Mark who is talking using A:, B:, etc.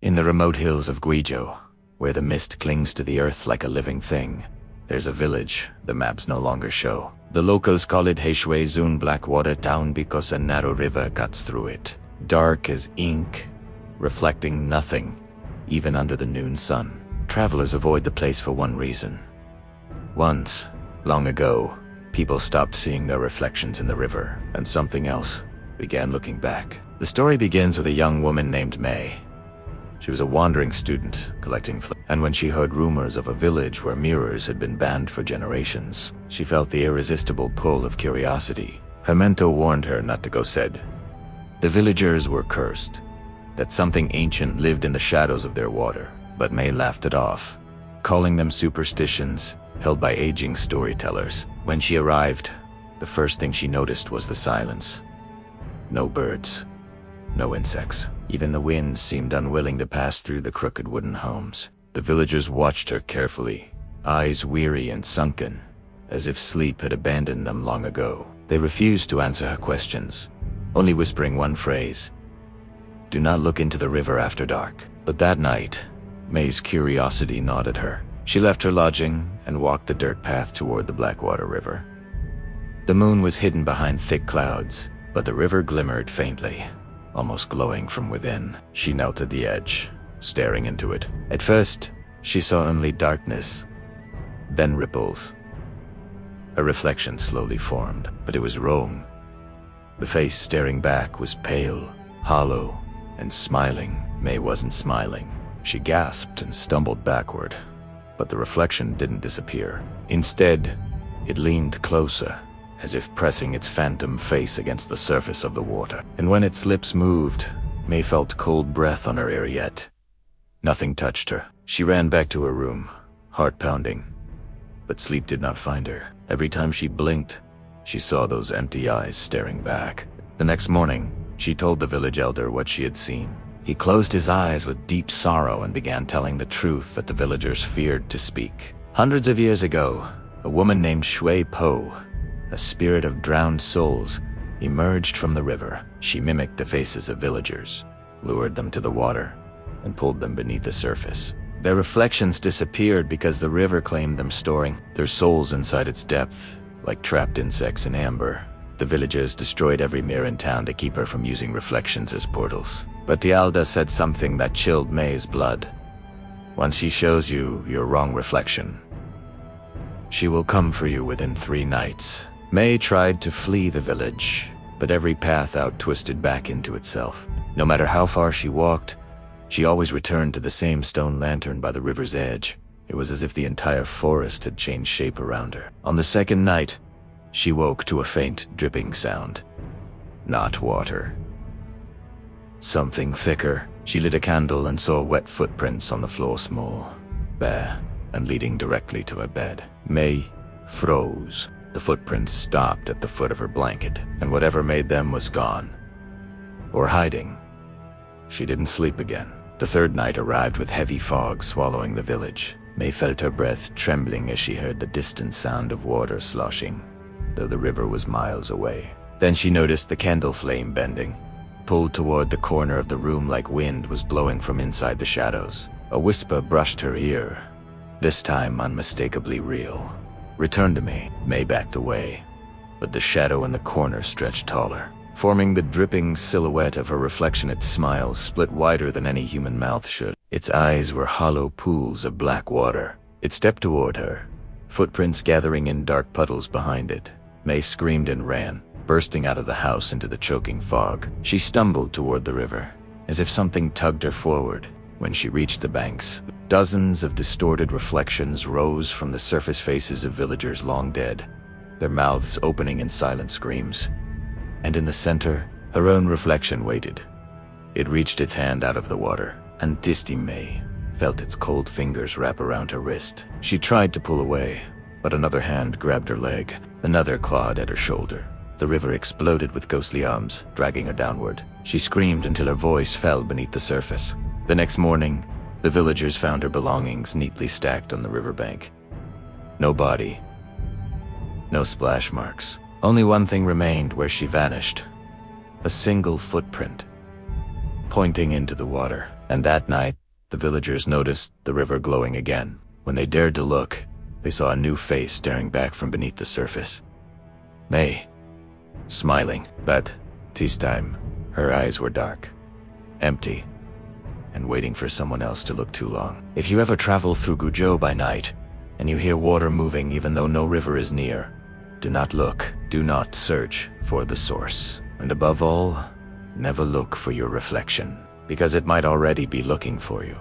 A: In the remote hills of Guizhou, where the mist clings to the earth like a living thing, there's a village the maps no longer show. The locals call it Sche Poe Blackwater Town because a narrow river cuts through it, dark as ink, reflecting nothing, even under the noon sun. Travelers avoid the place for one reason. Once, long ago, people stopped seeing their reflections in the river, and something else began looking back. The story begins with a young woman named May. She was a wandering student, collecting and when she heard rumors of a village where mirrors had been banned for generations, she felt the irresistible pull of curiosity. Her mentor warned her not to go. Said the villagers were cursed, that something ancient lived in the shadows of their water. But May laughed it off, calling them superstitions held by aging storytellers. When she arrived, the first thing she noticed was the silence. No birds, no insects. Even the wind seemed unwilling to pass through the crooked wooden homes. The villagers watched her carefully, eyes weary and sunken, as if sleep had abandoned them long ago. They refused to answer her questions, only whispering one phrase: "Do not look into the river after dark." But that night, May's curiosity gnawed at her. She left her lodging and walked the dirt path toward the Blackwater River. The moon was hidden behind thick clouds, but the river glimmered faintly, almost glowing from within. She knelt at the edge, staring into it. At first, she saw only darkness, then ripples. A reflection slowly formed, but it was wrong. The face staring back was pale, hollow, and smiling. May wasn't smiling. She gasped and stumbled backward, but the reflection didn't disappear. Instead, it leaned closer, as if pressing its phantom face against the surface of the water. And when its lips moved, May felt cold breath on her ear. Yet nothing touched her. She ran back to her room, heart pounding, but sleep did not find her. Every time she blinked, she saw those empty eyes staring back. The next morning, she told the village elder what she had seen. He closed his eyes with deep sorrow and began telling the truth that the villagers feared to speak. Hundreds of years ago, a woman named Sche Poe, a spirit of drowned souls, emerged from the river. She mimicked the faces of villagers, lured them to the water, and pulled them beneath the surface. Their reflections disappeared because the river claimed them, storing their souls inside its depth, like trapped insects in amber. The villagers destroyed every mirror in town to keep her from using reflections as portals. But the Alda said something that chilled May's blood. Once she shows you your wrong reflection, she will come for you within 3 nights. May tried to flee the village, but every path out twisted back into itself. No matter how far she walked, she always returned to the same stone lantern by the river's edge. It was as if the entire forest had changed shape around her. On the second night, she woke to a faint dripping sound. Not water. Something thicker. She lit a candle and saw wet footprints on the floor, small, bare, and leading directly to her bed. May froze. The footprints stopped at the foot of her blanket, and whatever made them was gone. Or hiding. She didn't sleep again. The third night arrived with heavy fog swallowing the village. May felt her breath trembling as she heard the distant sound of water sloshing, though the river was miles away. Then she noticed the candle flame bending, pulled toward the corner of the room like wind was blowing from inside the shadows. A whisper brushed her ear, this time unmistakably real. "Return to me." May backed away, but the shadow in the corner stretched taller, forming the dripping silhouette of her reflection. Its smile split wider than any human mouth should. Its eyes were hollow pools of black water. It stepped toward her, footprints gathering in dark puddles behind it. May screamed and ran, bursting out of the house into the choking fog. She stumbled toward the river, as if something tugged her forward. When she reached the banks, dozens of distorted reflections rose from the surface faces of villagers long dead, their mouths opening in silent screams. And in the center, her own reflection waited. It reached its hand out of the water, and Disty May felt its cold fingers wrap around her wrist. She tried to pull away, but another hand grabbed her leg, another clawed at her shoulder. The river exploded with ghostly arms, dragging her downward. She screamed until her voice fell beneath the surface. The next morning, the villagers found her belongings neatly stacked on the riverbank. No body, no splash marks. Only one thing remained where she vanished. A single footprint, pointing into the water. And that night, the villagers noticed the river glowing again. When they dared to look, they saw a new face staring back from beneath the surface. May, smiling, but this time, her eyes were dark, empty, and waiting for someone else to look too long. If you ever travel through Guizhou by night, and you hear water moving even though no river is near, do not look, do not search for the source. And above all, never look for your reflection, because it might already be looking for you.